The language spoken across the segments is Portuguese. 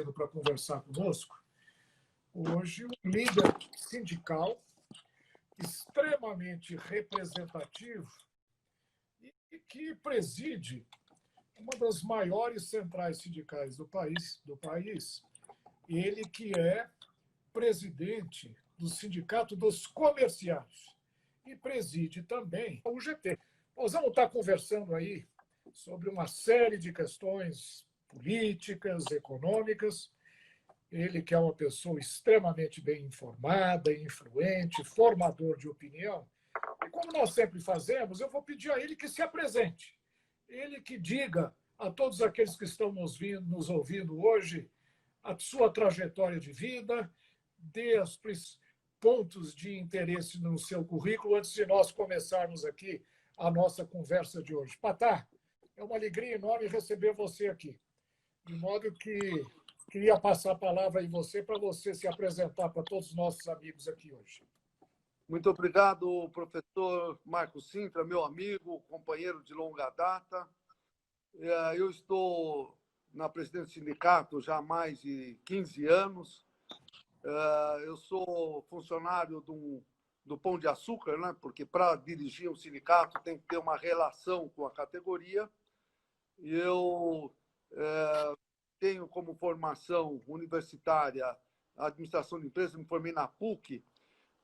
para conversar conosco. Hoje, um líder sindical extremamente representativo e que preside uma das maiores centrais sindicais do país. Ele que é presidente do Sindicato dos Comerciários e preside também a UGT. Nós vamos estar conversando aí sobre uma série de questões políticas, econômicas. Ele que é uma pessoa extremamente bem informada, influente, formador de opinião. E como nós sempre fazemos, eu vou pedir a ele que se apresente. Ele que diga a todos aqueles que estão nos ouvindo hoje a sua trajetória de vida, dê os pontos de interesse no seu currículo antes de nós começarmos aqui a nossa conversa de hoje. Patá, é uma alegria enorme receber você aqui. De modo que queria passar a palavra em você para você se apresentar para todos os nossos amigos aqui hoje. Muito obrigado, professor Marcos Sintra, meu amigo, companheiro de longa data. Eu estou na presidência do sindicato já há mais de 15 anos. Eu sou funcionário do Pão de Açúcar, né? Porque para dirigir um sindicato tem que ter uma relação com a categoria. Eu tenho como formação universitária a administração de empresas, me formei na PUC,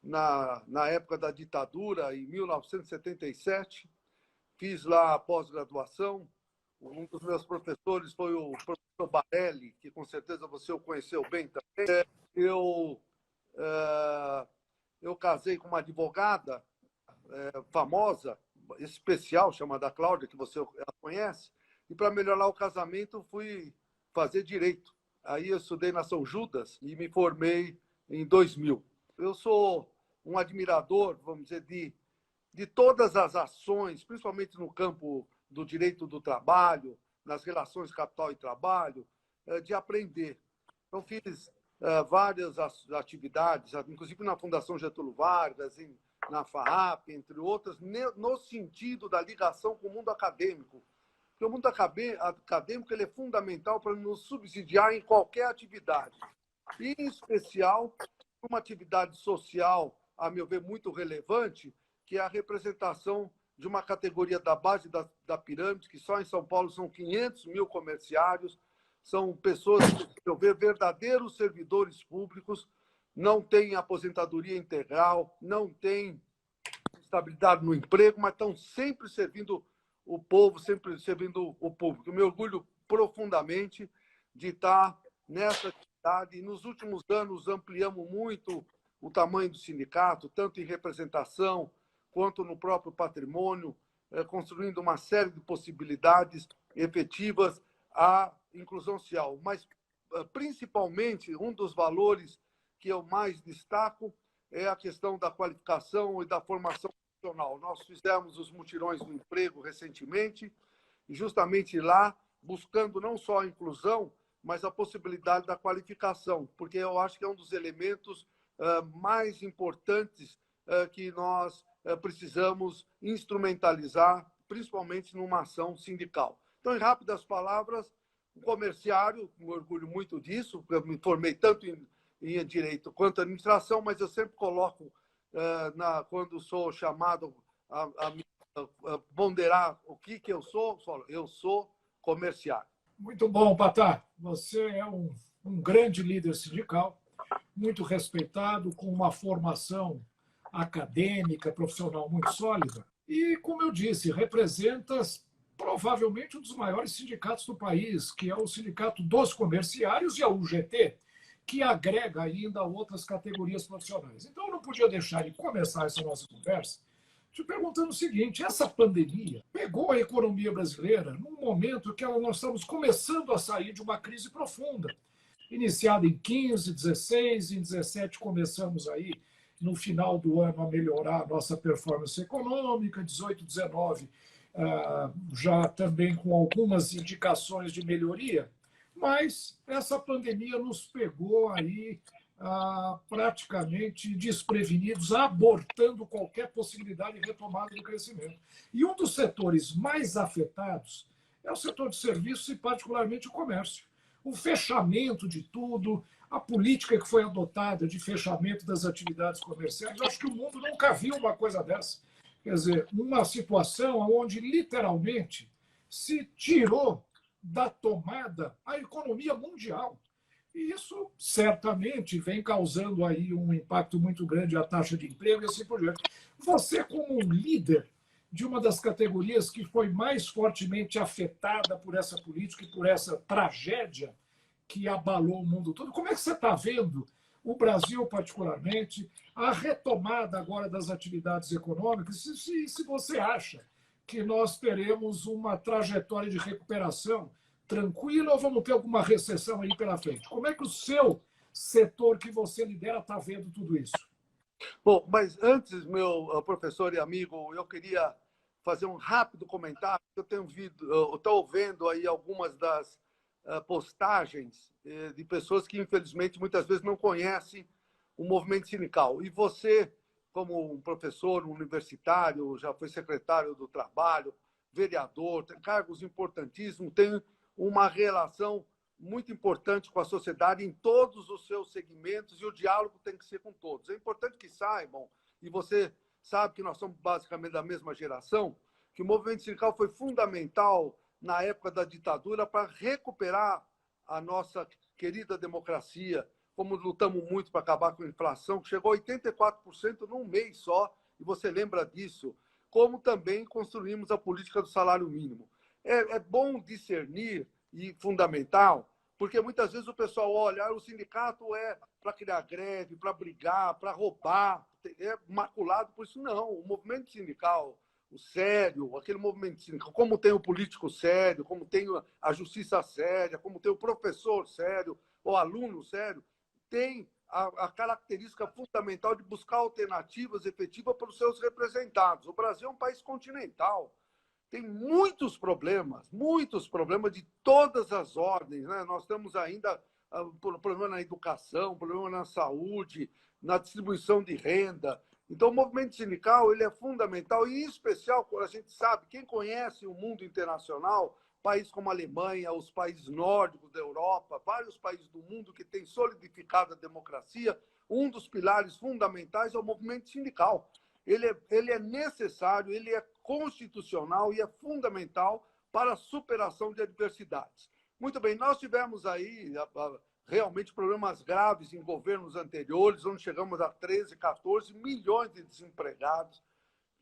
na época da ditadura, em 1977. Fiz lá a pós-graduação. Um dos meus professores foi o professor Barelli, que com certeza você o conheceu bem também. Eu casei com uma advogada famosa, especial, chamada Cláudia, que você conhece, e para melhorar o casamento fui fazer direito. Aí eu estudei na São Judas e me formei em 2000. Eu sou um admirador, vamos dizer, de todas as ações, principalmente no campo do direito do trabalho, nas relações capital e trabalho, de aprender. Então, fiz várias atividades, inclusive na Fundação Getúlio Vargas, na FAAP, entre outras, no sentido da ligação com o mundo acadêmico. Porque o mundo acadêmico ele é fundamental para nos subsidiar em qualquer atividade. E, em especial, uma atividade social, a meu ver, muito relevante, que é a representação de uma categoria da base da pirâmide, que só em São Paulo são 500 mil comerciários, são pessoas, a meu ver, verdadeiros servidores públicos, não têm aposentadoria integral, não têm estabilidade no emprego, mas estão sempre servindo o povo, sempre servindo o público. Eu me orgulho profundamente de estar nessa atividade e nos últimos anos ampliamos muito o tamanho do sindicato, tanto em representação quanto no próprio patrimônio, construindo uma série de possibilidades efetivas à inclusão social. Mas, principalmente, um dos valores que eu mais destaco é a questão da qualificação e da formação profissional. Nós fizemos os mutirões do emprego recentemente, e justamente lá, buscando não só a inclusão, mas a possibilidade da qualificação, porque eu acho que é um dos elementos mais importantes que nós precisamos instrumentalizar, principalmente numa ação sindical. Então, em rápidas palavras, o comerciário, me orgulho muito disso, porque eu me formei tanto em direito quanto em administração, mas eu sempre coloco, quando sou chamado a ponderar o que eu sou comerciário. Muito bom, Patá. Você é um grande líder sindical, muito respeitado, com uma formação acadêmica, profissional muito sólida. E, como eu disse, representas provavelmente um dos maiores sindicatos do país, que é o Sindicato dos Comerciários e a UGT, que agrega ainda outras categorias profissionais. Então, eu não podia deixar de começar essa nossa conversa te perguntando o seguinte: essa pandemia pegou a economia brasileira num momento que nós estamos começando a sair de uma crise profunda, iniciada em 15, 16, em 17 começamos aí, no final do ano, a melhorar a nossa performance econômica, 18, 19 já também com algumas indicações de melhoria, mas essa pandemia nos pegou aí praticamente desprevenidos, abortando qualquer possibilidade de retomada do crescimento. E um dos setores mais afetados é o setor de serviços e, particularmente, o comércio. o fechamento de tudo, a política que foi adotada de fechamento das atividades comerciais. Eu acho que o mundo nunca viu uma coisa dessa. Quer dizer, uma situação onde literalmente se tirou da tomada a economia mundial. E isso certamente vem causando aí um impacto muito grande à taxa de emprego e assim por diante. Você, como um líder de uma das categorias que foi mais fortemente afetada por essa política e por essa tragédia que abalou o mundo todo, como é que você está vendo o Brasil, particularmente, a retomada agora das atividades econômicas? Se você acha que nós teremos uma trajetória de recuperação tranquila ou vamos ter alguma recessão aí pela frente? Como é que o seu setor que você lidera está vendo tudo isso? Bom, mas antes, meu professor e amigo, eu queria fazer um rápido comentário. Eu estou vendo aí algumas das postagens de pessoas que, infelizmente, muitas vezes não conhecem o movimento sindical. E você, como um professor universitário, já foi secretário do Trabalho, vereador, tem cargos importantíssimos, tem uma relação muito importante com a sociedade em todos os seus segmentos e o diálogo tem que ser com todos. É importante que saibam, e você sabe que nós somos basicamente da mesma geração, que o movimento sindical foi fundamental na época da ditadura para recuperar a nossa querida democracia, como lutamos muito para acabar com a inflação, que chegou a 84% num mês só, e você lembra disso, como também construímos a política do salário mínimo. É bom discernir e fundamental, porque muitas vezes o pessoal olha, o sindicato é para criar greve, para brigar, para roubar, é maculado por isso. Não, o movimento sindical, o sério, aquele movimento sindical, como tem o político sério, como tem a justiça séria, como tem o professor sério, o aluno sério, tem a característica fundamental de buscar alternativas efetivas para os seus representados. O Brasil é um país continental, tem muitos problemas de todas as ordens. Né? Nós temos ainda problema na educação, problema na saúde, na distribuição de renda. Então, o movimento sindical ele é fundamental, e em especial, quando a gente sabe, quem conhece o mundo internacional, países como a Alemanha, os países nórdicos da Europa, vários países do mundo que têm solidificado a democracia, um dos pilares fundamentais é o movimento sindical. Ele é necessário, ele é constitucional e é fundamental para a superação de adversidades. Muito bem, nós tivemos aí realmente problemas graves em governos anteriores, onde chegamos a 13, 14 milhões de desempregados.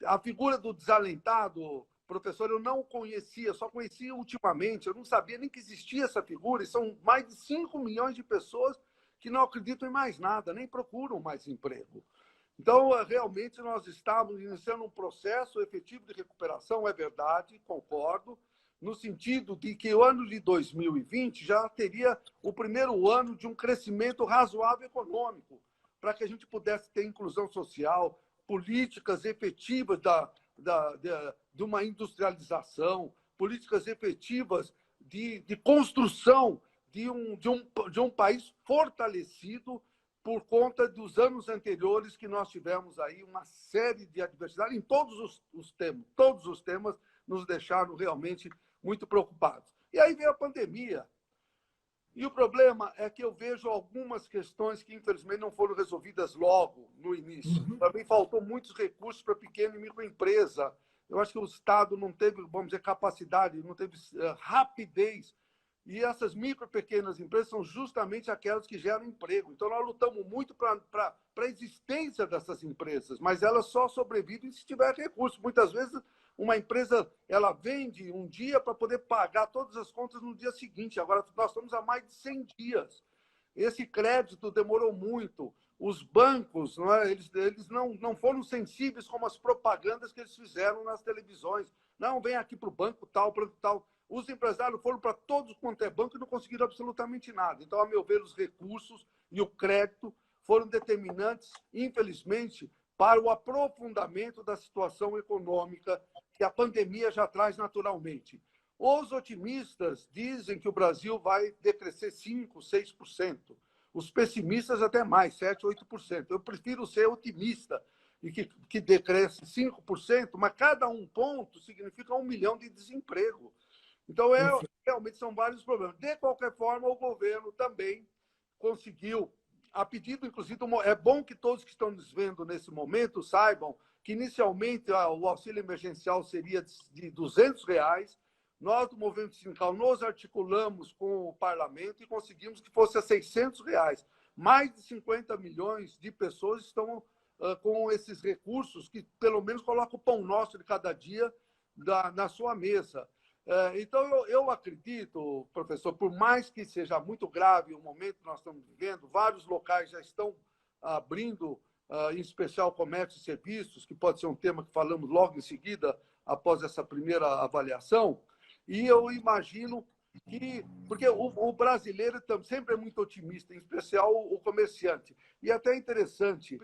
A figura do desalentado, professor, eu não conhecia, só conhecia ultimamente, eu não sabia nem que existia essa figura, e são mais de 5 milhões de pessoas que não acreditam em mais nada, nem procuram mais emprego. Então, realmente, nós estamos iniciando um processo efetivo de recuperação, é verdade, concordo, no sentido de que o ano de 2020 já teria o primeiro ano de um crescimento razoável econômico, para que a gente pudesse ter inclusão social, políticas efetivas de uma industrialização, políticas efetivas de construção de um país fortalecido por conta dos anos anteriores que nós tivemos aí uma série de adversidades em todos os temas. Todos os temas nos deixaram realmente muito preocupados. E aí veio a pandemia. E o problema é que eu vejo algumas questões que, infelizmente, não foram resolvidas logo no início. Também faltou muitos recursos para pequena e microempresa. Eu acho que o Estado não teve, vamos dizer, capacidade, não teve rapidez. E essas micro e pequenas empresas são justamente aquelas que geram emprego. Então, nós lutamos muito para a existência dessas empresas, mas elas só sobrevivem se tiver recursos. Muitas vezes, uma empresa ela vende um dia para poder pagar todas as contas no dia seguinte. Agora, nós estamos há mais de 100 dias. Esse crédito demorou muito. Os bancos, não é? Eles não foram sensíveis como as propagandas que eles fizeram nas televisões. Não, vem aqui para o banco tal, para tal. Os empresários foram para todos quanto é banco e não conseguiram absolutamente nada. Então, a meu ver, os recursos e o crédito foram determinantes, infelizmente, para o aprofundamento da situação econômica que a pandemia já traz naturalmente. Os otimistas dizem que o Brasil vai decrescer 5%, 6%. Os pessimistas até mais, 7%, 8%. Eu prefiro ser otimista e que decresce 5%, mas cada um ponto significa 1 milhão de desemprego. Então, é realmente são vários problemas. De qualquer forma, o governo também conseguiu, a pedido, inclusive, é bom que todos que estão nos vendo nesse momento saibam que, inicialmente, o auxílio emergencial seria de R$ 200. Nós, do Movimento Sindical, nos articulamos com o parlamento e conseguimos que fosse a R$ 600. Mais de 50 milhões de pessoas estão com esses recursos que, pelo menos, colocam o pão nosso de cada dia na sua mesa. Então, eu acredito, professor, por mais que seja muito grave o momento que nós estamos vivendo, vários locais já estão abrindo, em especial comércio e serviços, que pode ser um tema que falamos logo em seguida, após essa primeira avaliação, e eu imagino que... Porque o brasileiro sempre é muito otimista, em especial o comerciante. E até interessante,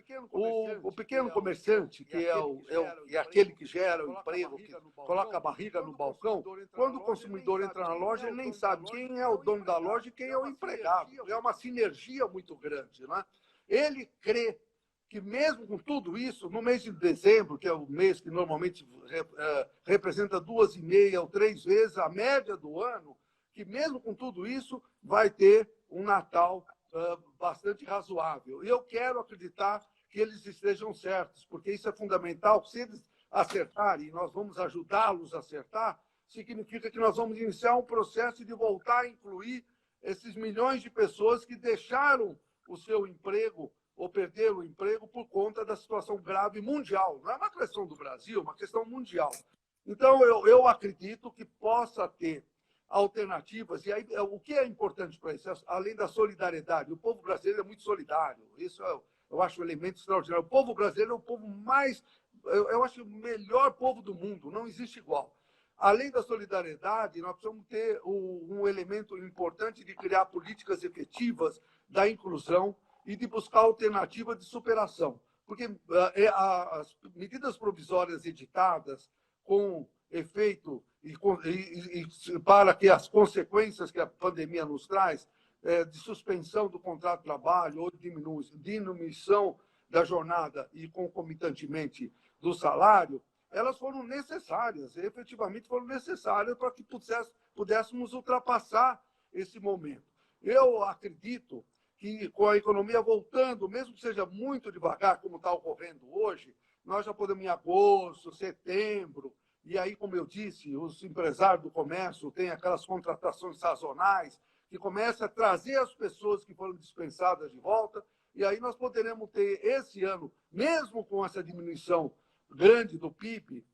o pequeno comerciante, que é aquele que gera o emprego, que coloca a barriga no balcão, quando o consumidor entra na loja, ele nem sabe quem é o dono da loja e quem é o empregado. É uma sinergia muito grande, né? Ele crê que, mesmo com tudo isso, no mês de dezembro, que é o mês que normalmente representa 2,5 ou 3 vezes a média do ano, que, mesmo com tudo isso, vai ter um Natal bastante razoável. E eu quero acreditar que eles estejam certos, porque isso é fundamental. Se eles acertarem, e nós vamos ajudá-los a acertar, significa que nós vamos iniciar um processo de voltar a incluir esses milhões de pessoas que deixaram o seu emprego ou perderam o emprego por conta da situação grave mundial. Não é uma questão do Brasil, é uma questão mundial. Então, eu acredito que possa ter alternativas. E aí, o que é importante para isso? Além da solidariedade, o povo brasileiro é muito solidário. Isso eu acho um elemento extraordinário. O povo brasileiro é o povo mais... Eu acho o melhor povo do mundo, não existe igual. Além da solidariedade, nós precisamos ter um elemento importante de criar políticas efetivas da inclusão e de buscar alternativa de superação. Porque as medidas provisórias editadas com efeito e para que as consequências que a pandemia nos traz, de suspensão do contrato de trabalho ou diminuição da jornada e, concomitantemente, do salário, elas foram necessárias, efetivamente foram necessárias para que pudéssemos ultrapassar esse momento. Eu acredito que, com a economia voltando, mesmo que seja muito devagar, como está ocorrendo hoje, nós já podemos, em agosto, setembro, e aí, como eu disse, os empresários do comércio têm aquelas contratações sazonais que começam a trazer as pessoas que foram dispensadas de volta, e aí nós poderemos ter esse ano, mesmo com essa diminuição grande do PIB,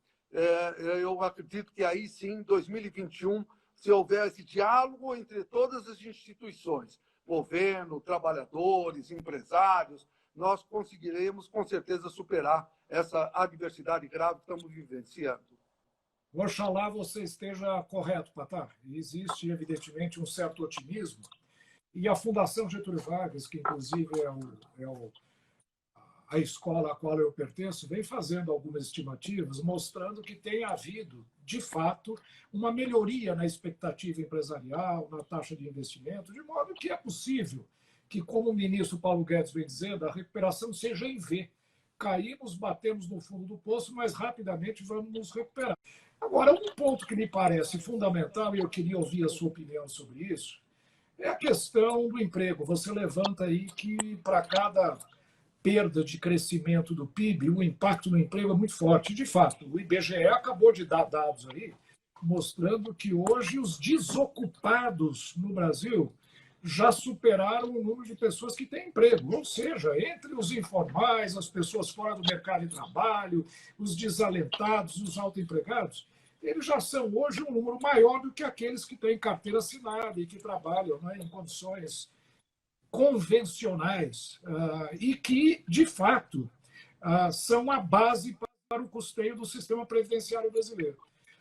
eu acredito que aí sim, 2021, se houver esse diálogo entre todas as instituições, governo, trabalhadores, empresários, nós conseguiremos, com certeza, superar essa adversidade grave que estamos vivenciando. Oxalá você esteja correto, Patar. Existe, evidentemente, um certo otimismo. E a Fundação Getúlio Vargas, que, inclusive, a escola a qual eu pertenço, vem fazendo algumas estimativas, mostrando que tem havido, de fato, uma melhoria na expectativa empresarial, na taxa de investimento, de modo que é possível que, como o ministro Paulo Guedes vem dizendo, a recuperação seja em V. Caímos, batemos no fundo do poço, mas rapidamente vamos nos recuperar. Agora, um ponto que me parece fundamental, e eu queria ouvir a sua opinião sobre isso, é a questão do emprego. Você levanta aí que, para cada perda de crescimento do PIB, o impacto no emprego é muito forte. De fato, o IBGE acabou de dar dados aí, mostrando que hoje os desocupados no Brasil já superaram o número de pessoas que têm emprego. Ou seja, entre os informais, as pessoas fora do mercado de trabalho, os desalentados, os autoempregados, eles já são hoje um número maior do que aqueles que têm carteira assinada e que trabalham, né, em condições convencionais e que, de fato, são a base para o custeio do sistema previdenciário brasileiro.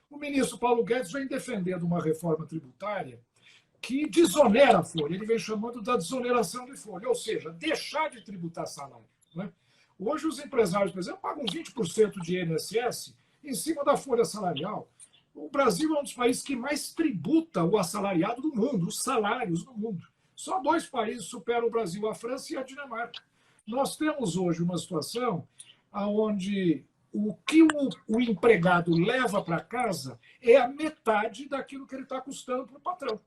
O ministro Paulo Guedes vem defendendo uma reforma tributária que desonera a folha. Ele vem chamando da desoneração de folha, ou seja, deixar de tributar salário, né? Hoje, os empresários, por exemplo, pagam 20% de INSS em cima da folha salarial. O Brasil é um dos países que mais tributa o assalariado do mundo, os salários do mundo. Só 2 países superam o Brasil, a França e a Dinamarca. Nós temos hoje uma situação onde o que o empregado leva para casa é a metade daquilo que ele está custando para o patrão.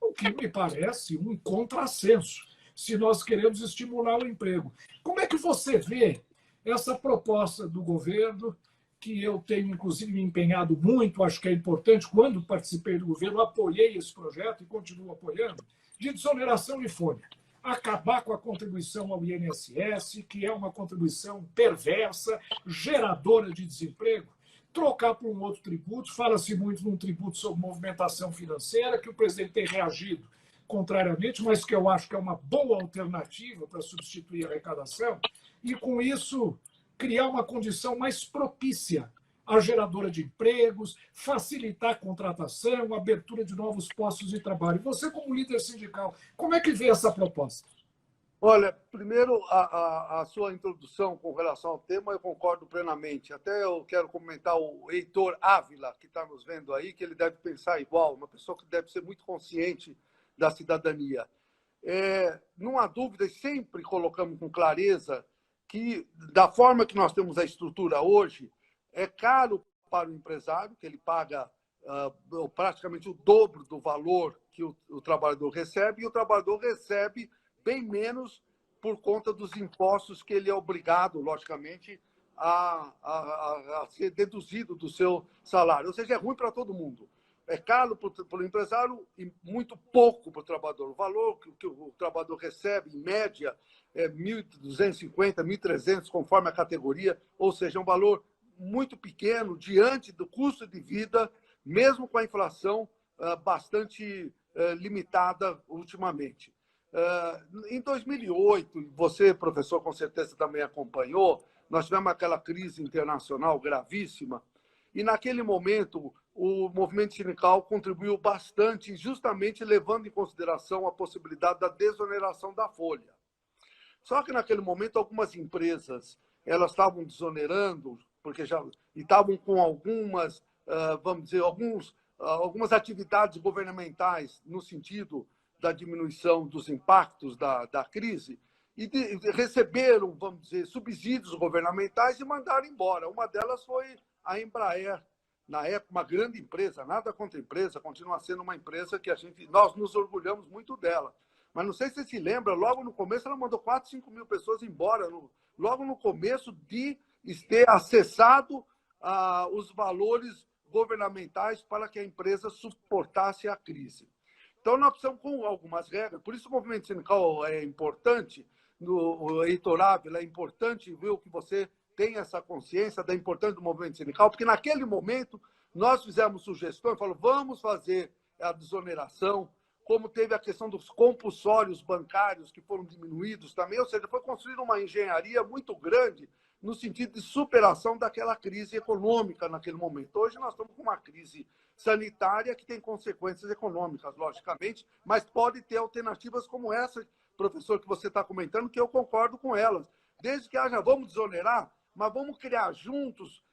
O que me parece um contrassenso, se nós queremos estimular o emprego. Como é que você vê essa proposta do governo, que eu tenho, inclusive, me empenhado muito, acho que é importante, quando participei do governo, apoiei esse projeto e continuo apoiando, de desoneração de folha. Acabar com a contribuição ao INSS, que é uma contribuição perversa, geradora de desemprego, trocar por um outro tributo. Fala-se muito num tributo sobre movimentação financeira, que o presidente tem reagido contrariamente, mas que eu acho que é uma boa alternativa para substituir a arrecadação, e com isso criar uma condição mais propícia à geradora de empregos, facilitar a contratação, a abertura de novos postos de trabalho. Você, como líder sindical, como é que vê essa proposta? Olha, primeiro, a sua introdução com relação ao tema, eu concordo plenamente. Até eu quero comentar o Heitor Ávila, que está nos vendo aí, que ele deve pensar igual, uma pessoa que deve ser muito consciente da cidadania. Não há dúvida, e sempre colocamos com clareza, que, da forma que nós temos a estrutura hoje, é caro para o empresário, que ele paga praticamente o dobro do valor que o trabalhador recebe, e o trabalhador recebe bem menos por conta dos impostos que ele é obrigado, logicamente, a ser deduzido do seu salário. Ou seja, é ruim para todo mundo. É caro para o empresário e muito pouco para o trabalhador. O valor que o trabalhador recebe, em média, é 1.250, 1.300, conforme a categoria, ou seja, é um valor muito pequeno diante do custo de vida, mesmo com a inflação bastante limitada ultimamente. Em 2008, você, professor, com certeza também acompanhou, nós tivemos aquela crise internacional gravíssima, e naquele momento o movimento sindical contribuiu bastante, justamente levando em consideração a possibilidade da desoneração da folha. Só que naquele momento algumas empresas elas estavam desonerando, porque já estavam com algumas, vamos dizer, algumas atividades governamentais no sentido da diminuição dos impactos da crise, e receberam, vamos dizer, subsídios governamentais e mandaram embora. Uma delas foi a Embraer, na época uma grande empresa, nada contra a empresa, continua sendo uma empresa que nós nos orgulhamos muito dela. Mas não sei se você se lembra, logo no começo ela mandou 4, 5 mil pessoas embora, logo no começo de ter acessado os valores governamentais para que a empresa suportasse a crise. Então, nós precisamos com algumas regras, por isso o movimento sindical é importante, o Heitor Ávila, é importante ver que você tem essa consciência da importância do movimento sindical, porque naquele momento nós fizemos sugestões, falamos, vamos fazer a desoneração, como teve a questão dos compulsórios bancários que foram diminuídos também, ou seja, foi construída uma engenharia muito grande no sentido de superação daquela crise econômica naquele momento. Hoje nós estamos com uma crise sanitária que tem consequências econômicas, logicamente, mas pode ter alternativas como essa, professor, que você está comentando, que eu concordo com elas. Desde que haja, vamos desonerar, mas vamos criar juntos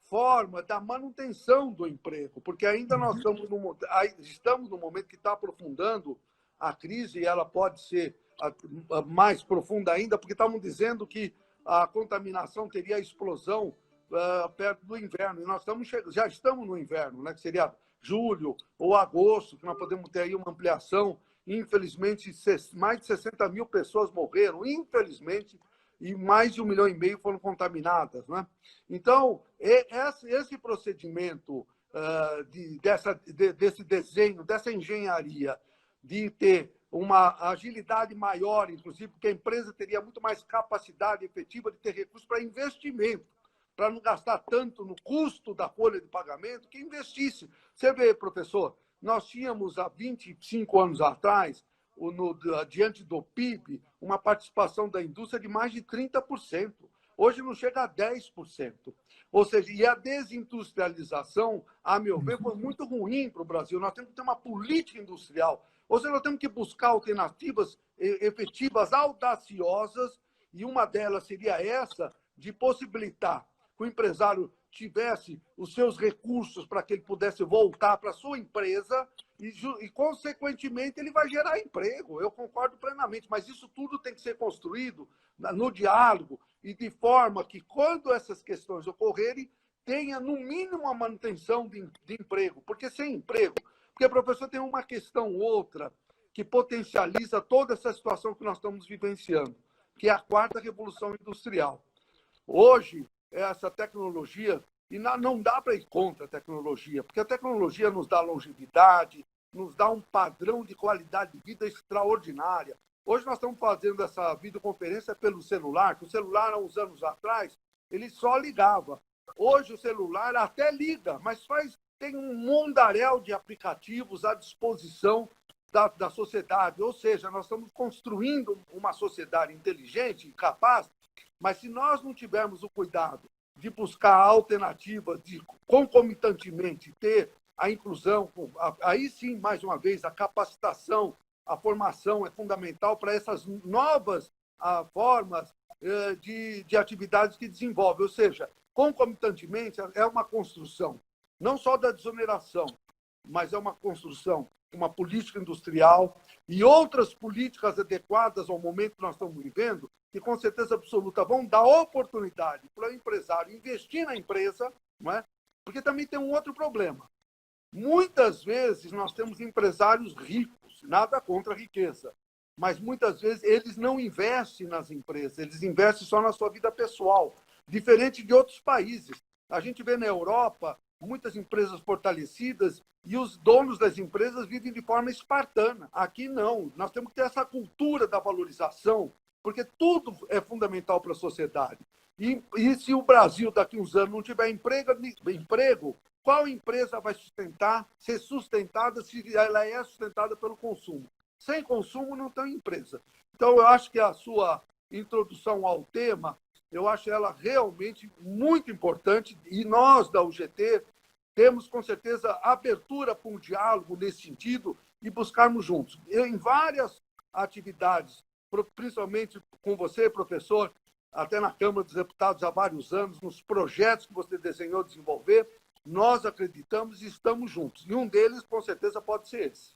forma da manutenção do emprego, porque ainda nós estamos no momento que está aprofundando a crise, e ela pode ser mais profunda ainda, porque estavam dizendo que a contaminação teria explosão perto do inverno, e nós já estamos no inverno, né, que seria julho ou agosto, que nós podemos ter aí uma ampliação. Infelizmente, mais de 60 mil pessoas morreram, infelizmente, e mais de 1,5 milhão foram contaminadas, né? Então, esse procedimento desse desenho, dessa engenharia, de ter uma agilidade maior, inclusive, porque a empresa teria muito mais capacidade efetiva de ter recursos para investimento, para não gastar tanto no custo da folha de pagamento, que investisse. Você vê, professor, nós tínhamos há 25 anos atrás, diante do PIB, uma participação da indústria de mais de 30%. Hoje não chega a 10%. Ou seja, e a desindustrialização, a meu ver, foi muito ruim para o Brasil. Nós temos que ter uma política industrial. Ou seja, nós temos que buscar alternativas efetivas, audaciosas, e uma delas seria essa, de possibilitar que o empresário tivesse os seus recursos para que ele pudesse voltar para a sua empresa e, consequentemente, ele vai gerar emprego. Eu concordo plenamente, mas isso tudo tem que ser construído no diálogo e de forma que, quando essas questões ocorrerem, tenha, no mínimo, a manutenção de emprego. Porque sem emprego... Porque, professor, tem uma questão outra que potencializa toda essa situação que nós estamos vivenciando, que é a quarta revolução industrial. Hoje, essa tecnologia, e não dá para ir contra a tecnologia, porque a tecnologia nos dá longevidade, nos dá um padrão de qualidade de vida extraordinária. Hoje nós estamos fazendo essa videoconferência pelo celular, que o celular, há uns anos atrás, ele só ligava. Hoje o celular até liga, mas tem um mundaréu de aplicativos à disposição da sociedade. Ou seja, nós estamos construindo uma sociedade inteligente e capaz, mas se nós não tivermos o cuidado de buscar alternativas, de concomitantemente ter a inclusão, aí sim, mais uma vez, a capacitação, a formação é fundamental para essas novas formas de atividades que desenvolve. Ou seja, concomitantemente, é uma construção, não só da desoneração, mas é uma construção, uma política industrial e outras políticas adequadas ao momento que nós estamos vivendo, que com certeza absoluta vão dar oportunidade para o empresário investir na empresa, não é? Porque também tem um outro problema. Muitas vezes nós temos empresários ricos, nada contra a riqueza, mas muitas vezes eles não investem nas empresas, eles investem só na sua vida pessoal, diferente de outros países. A gente vê na Europa muitas empresas fortalecidas e os donos das empresas vivem de forma espartana. Aqui não, nós temos que ter essa cultura da valorização, porque tudo é fundamental para a sociedade. E se o Brasil, daqui a uns anos, não tiver emprego, qual empresa vai ser sustentada se ela é sustentada pelo consumo? Sem consumo, não tem empresa. Então, eu acho que a sua introdução ao tema, eu acho ela realmente muito importante e nós, da UGT, temos, com certeza, abertura para um diálogo nesse sentido e buscarmos juntos. Em várias atividades, principalmente com você, professor, até na Câmara dos Deputados há vários anos, nos projetos que você desenhou desenvolver, nós acreditamos e estamos juntos. E um deles, com certeza, pode ser esse.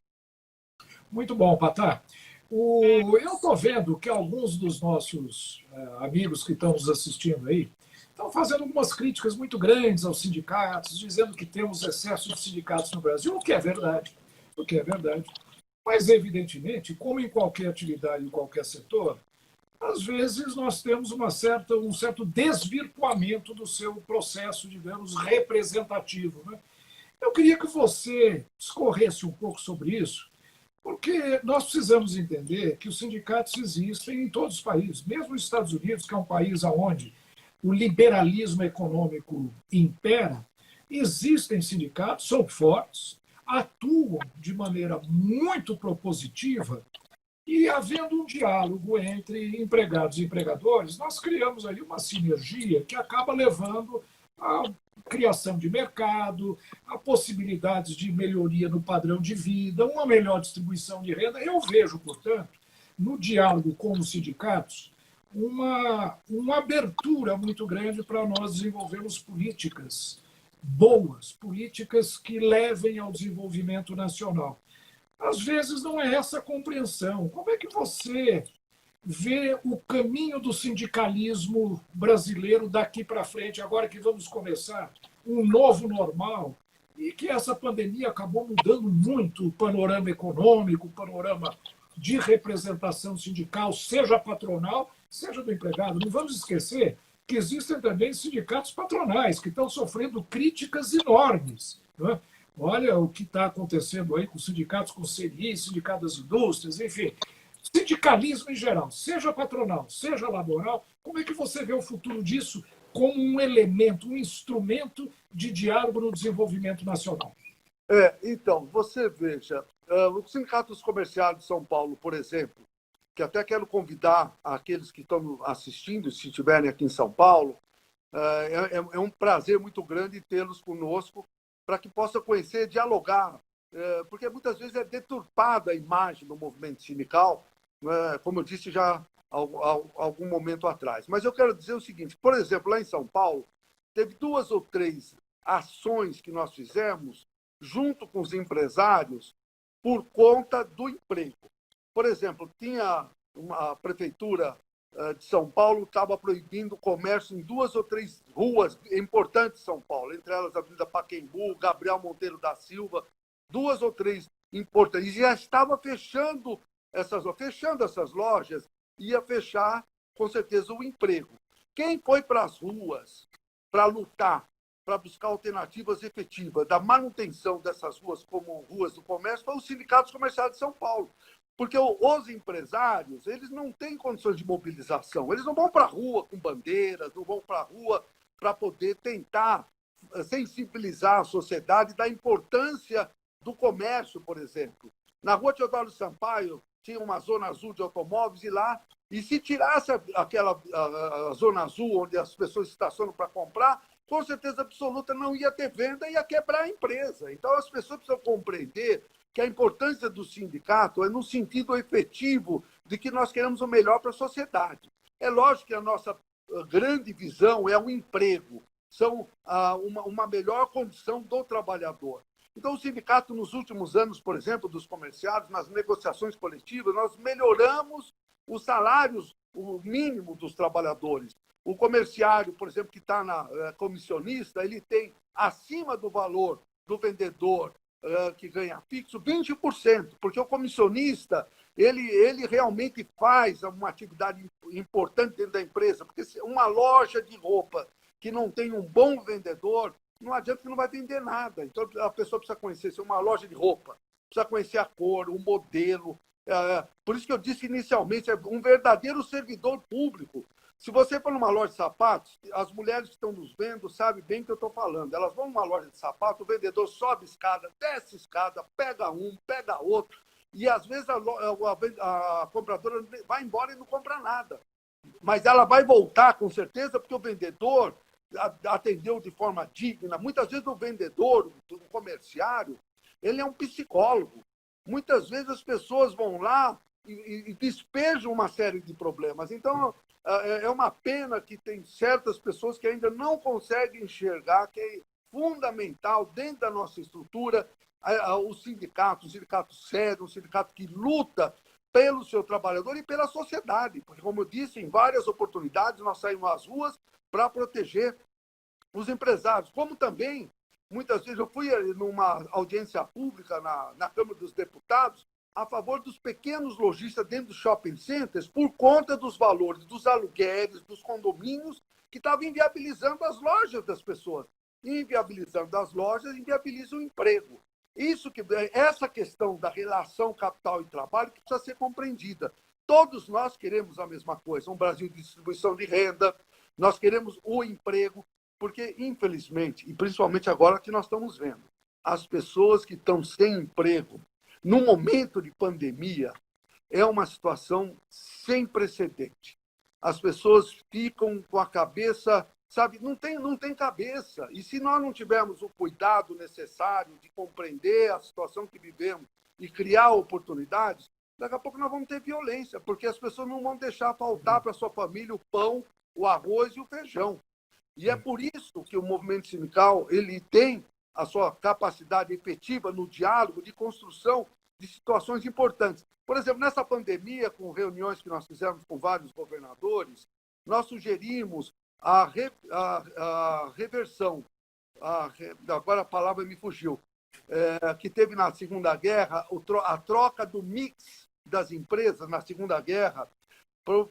Muito bom, Patá. Eu estou vendo que alguns dos nossos amigos que estão nos assistindo aí estão fazendo algumas críticas muito grandes aos sindicatos, dizendo que temos excesso de sindicatos no Brasil, o que é verdade. O que é verdade. Mas, evidentemente, como em qualquer atividade, em qualquer setor, às vezes nós temos um certo desvirtuamento do seu processo, digamos, representativo. Né? Eu queria que você discorresse um pouco sobre isso, porque nós precisamos entender que os sindicatos existem em todos os países, mesmo nos Estados Unidos, que é um país onde o liberalismo econômico impera, existem sindicatos, são fortes, atuam de maneira muito propositiva e, havendo um diálogo entre empregados e empregadores, nós criamos aí uma sinergia que acaba levando à criação de mercado, a possibilidades de melhoria no padrão de vida, uma melhor distribuição de renda. Eu vejo, portanto, no diálogo com os sindicatos, uma abertura muito grande para nós desenvolvermos políticas boas, políticas que levem ao desenvolvimento nacional. Às vezes não é essa a compreensão. Como é que você vê o caminho do sindicalismo brasileiro daqui para frente, agora que vamos começar um novo normal e que essa pandemia acabou mudando muito o panorama econômico, o panorama de representação sindical, seja patronal, seja do empregado. Não vamos esquecer que existem também sindicatos patronais que estão sofrendo críticas enormes, não é? Olha o que está acontecendo aí com sindicatos, com o CNI, sindicato das indústrias, enfim. Sindicalismo em geral, seja patronal, seja laboral, como é que você vê o futuro disso como um elemento, um instrumento de diálogo no desenvolvimento nacional? Então, você veja, os sindicatos comerciais de São Paulo, por exemplo, que até quero convidar aqueles que estão assistindo, se estiverem aqui em São Paulo, é um prazer muito grande tê-los conosco para que possa conhecer, dialogar, porque muitas vezes é deturpada a imagem do movimento sindical, como eu disse já há algum momento atrás. Mas eu quero dizer o seguinte, por exemplo, lá em São Paulo, teve 2 ou 3 ações que nós fizemos junto com os empresários por conta do emprego. Por exemplo, tinha uma prefeitura de São Paulo estava proibindo o comércio em 2 ou 3 ruas importantes de São Paulo, entre elas a Avenida Pacaembu, Gabriel Monteiro da Silva, 2 ou 3 importantes. E já estava fechando essas lojas, ia fechar, com certeza, o emprego. Quem foi para as ruas para lutar, para buscar alternativas efetivas da manutenção dessas ruas como ruas do comércio, foi os sindicatos comerciais de São Paulo. Porque os empresários, eles não têm condições de mobilização. Eles não vão para a rua com bandeiras, não vão para a rua para poder tentar sensibilizar a sociedade da importância do comércio, por exemplo. Na rua Teodoro Sampaio tinha uma zona azul de automóveis e se tirasse aquela a zona azul onde as pessoas estacionam para comprar, com certeza absoluta não ia ter venda e ia quebrar a empresa. Então as pessoas precisam compreender que a importância do sindicato é no sentido efetivo de que nós queremos o melhor para a sociedade. É lógico que a nossa grande visão é o emprego, são uma melhor condição do trabalhador. Então, o sindicato, nos últimos anos, por exemplo, dos comerciários, nas negociações coletivas, nós melhoramos os salários, o mínimo dos trabalhadores. O comerciário, por exemplo, que está na comissionista, ele tem acima do valor do vendedor que ganha fixo 20%, porque o comissionista ele realmente faz uma atividade importante dentro da empresa, porque uma loja de roupa que não tem um bom vendedor, não adianta que não vai vender nada. Então a pessoa precisa conhecer, se é uma loja de roupa, precisa conhecer a cor, o modelo. Por isso que eu disse inicialmente, é um verdadeiro servidor público. Se você for numa loja de sapatos, as mulheres que estão nos vendo sabem bem o que eu estou falando. Elas vão numa loja de sapatos, o vendedor sobe escada, desce escada, pega um, pega outro, e às vezes a compradora vai embora e não compra nada. Mas ela vai voltar, com certeza, porque o vendedor atendeu de forma digna. Muitas vezes o vendedor, o comerciário, ele é um psicólogo. Muitas vezes as pessoas vão lá e despejam uma série de problemas. Então, é uma pena que tem certas pessoas que ainda não conseguem enxergar que é fundamental, dentro da nossa estrutura, o sindicato sério, um sindicato que luta pelo seu trabalhador e pela sociedade. Porque, como eu disse, em várias oportunidades, nós saímos às ruas para proteger os empresários. Como também, muitas vezes, eu fui numa audiência pública na Câmara dos Deputados a favor dos pequenos lojistas dentro dos shopping centers por conta dos valores dos aluguéis, dos condomínios, que estavam inviabilizando as lojas das pessoas. Inviabilizando as lojas, inviabiliza o emprego. Essa questão da relação capital e trabalho que precisa ser compreendida. Todos nós queremos a mesma coisa, um Brasil de distribuição de renda, nós queremos o emprego, porque, infelizmente, e principalmente agora que nós estamos vendo, as pessoas que estão sem emprego, no momento de pandemia, é uma situação sem precedente. As pessoas ficam com a cabeça, sabe, não tem cabeça. E se nós não tivermos o cuidado necessário de compreender a situação que vivemos e criar oportunidades, daqui a pouco nós vamos ter violência, porque as pessoas não vão deixar faltar para a sua família o pão, o arroz e o feijão. E é por isso que o movimento sindical ele tem a sua capacidade efetiva no diálogo de construção de situações importantes. Por exemplo, nessa pandemia, com reuniões que nós fizemos com vários governadores, nós sugerimos a reversão, agora a palavra me fugiu, que teve na Segunda Guerra, a troca do mix das empresas na Segunda Guerra.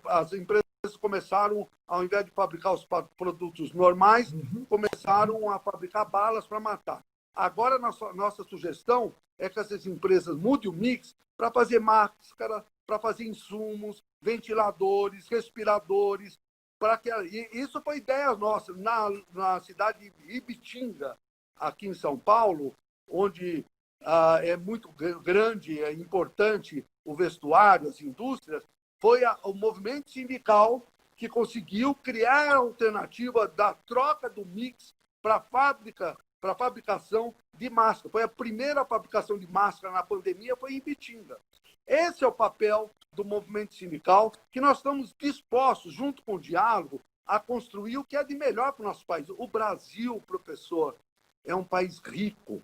As empresas começaram, ao invés de fabricar os produtos normais, começaram a fabricar balas para matar. Agora, nossa sugestão é que essas empresas mudem o mix para fazer máscara, para fazer insumos, ventiladores, respiradores. Isso foi ideia nossa. Na cidade de Ibitinga, aqui em São Paulo, onde é muito grande, é importante o vestuário, as indústrias, foi o movimento sindical que conseguiu criar a alternativa da troca do mix para a fabricação de máscara. Foi a primeira fabricação de máscara na pandemia, foi em Ibitinga. Esse é o papel do movimento sindical, que nós estamos dispostos, junto com o diálogo, a construir o que é de melhor para o nosso país. O Brasil, professor, é um país rico.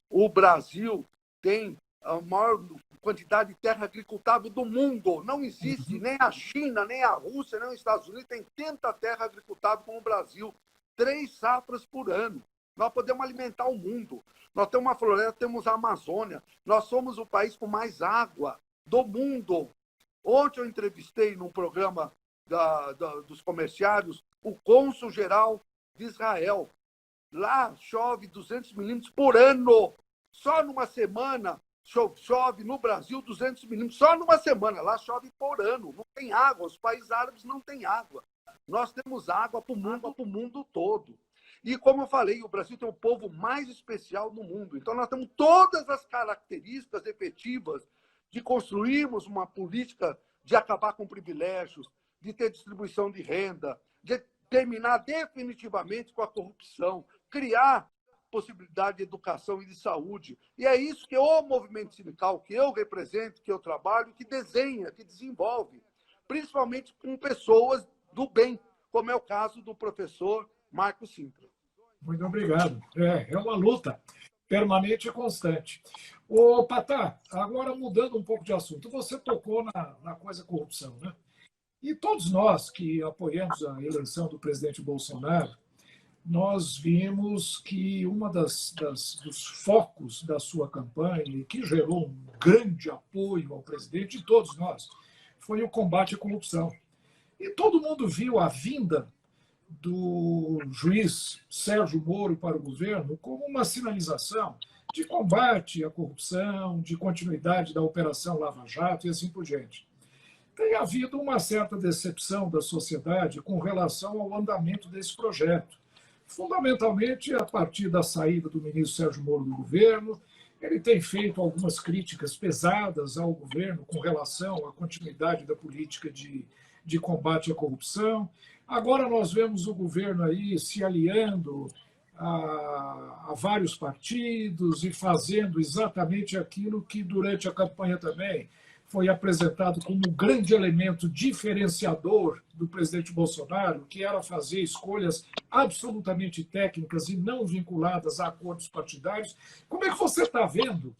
O Brasil tem a maior quantidade de terra agricultável do mundo. Não existe nem a China, nem a Rússia, nem os Estados Unidos tem tanta terra agricultável como o Brasil. 3 safras por ano. Nós podemos alimentar o mundo. Nós temos uma floresta, temos a Amazônia. Nós somos o país com mais água do mundo. Ontem eu entrevistei num programa dos comerciários o cônsul-geral de Israel. Lá chove 200 milímetros por ano. Só numa semana chove no Brasil 200 milímetros. Só numa semana. Lá chove por ano. Não tem água. Os países árabes não têm água. Nós temos água para o mundo todo. E, como eu falei, o Brasil tem o povo mais especial no mundo. Então, nós temos todas as características efetivas de construirmos uma política de acabar com privilégios, de ter distribuição de renda, de terminar definitivamente com a corrupção, criar possibilidade de educação e de saúde. E é isso que o movimento sindical, que eu represento, que eu trabalho, que desenha, que desenvolve, principalmente com pessoas do bem, como é o caso do professor Marco Sintra. Muito obrigado. É uma luta permanente e constante. Ô, Patá, agora mudando um pouco de assunto, você tocou na coisa corrupção, né? E todos nós que apoiamos a eleição do presidente Bolsonaro, nós vimos que uma dos focos da sua campanha, e que gerou um grande apoio ao presidente, de todos nós, foi o combate à corrupção. E todo mundo viu a vinda do juiz Sérgio Moro para o governo como uma sinalização de combate à corrupção, de continuidade da Operação Lava Jato e assim por diante. Tem havido uma certa decepção da sociedade com relação ao andamento desse projeto, fundamentalmente a partir da saída do ministro Sérgio Moro do governo. Ele tem feito algumas críticas pesadas ao governo com relação à continuidade da política de combate à corrupção. Agora nós vemos o governo aí se aliando a vários partidos e fazendo exatamente aquilo que durante a campanha também foi apresentado como um grande elemento diferenciador do presidente Bolsonaro, que era fazer escolhas absolutamente técnicas e não vinculadas a acordos partidários. Como é que você está vendo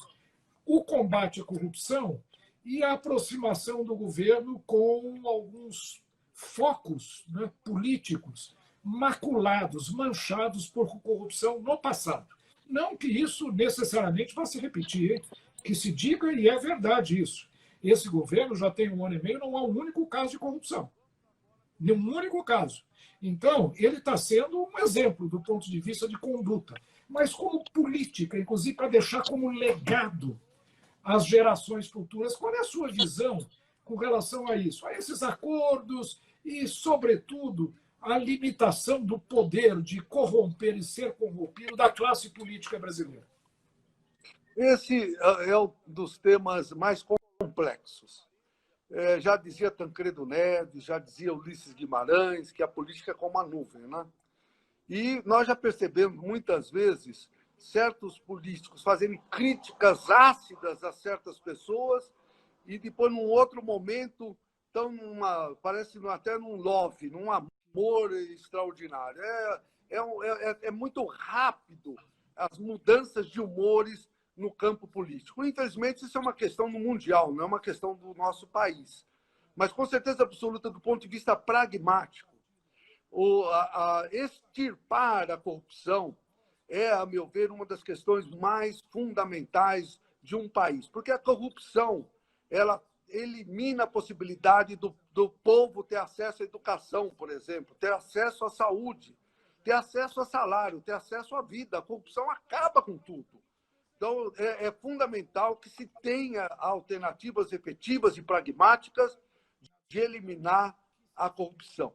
o combate à corrupção e a aproximação do governo com alguns focos, né, políticos maculados, manchados por corrupção no passado? Não que isso necessariamente vá se repetir, hein? Que se diga, e é verdade isso. Esse governo já tem 1 ano e meio, não há um único caso de corrupção. Nenhum único caso. Então, ele está sendo um exemplo do ponto de vista de conduta, mas como política, inclusive para deixar como legado às gerações futuras. Qual é a sua visão com relação a isso? A esses acordos e, sobretudo, a limitação do poder de corromper e ser corrompido da classe política brasileira? Esse é um dos temas mais complexos. Já dizia Tancredo Neves, já dizia Ulisses Guimarães, que a política é como a nuvem, né? E nós já percebemos muitas vezes certos políticos fazendo críticas ácidas a certas pessoas e depois, num outro momento, estão parece até num love, num amor extraordinário. É muito rápido as mudanças de humores no campo político. Infelizmente, isso é uma questão no mundial, não é uma questão do nosso país. Mas, com certeza absoluta, do ponto de vista pragmático, extirpar a corrupção é, a meu ver, uma das questões mais fundamentais de um país. Porque a corrupção, ela elimina a possibilidade do povo ter acesso à educação, por exemplo, ter acesso à saúde, ter acesso a salário, ter acesso à vida. A corrupção acaba com tudo. Então, é fundamental que se tenha alternativas efetivas e pragmáticas de eliminar a corrupção.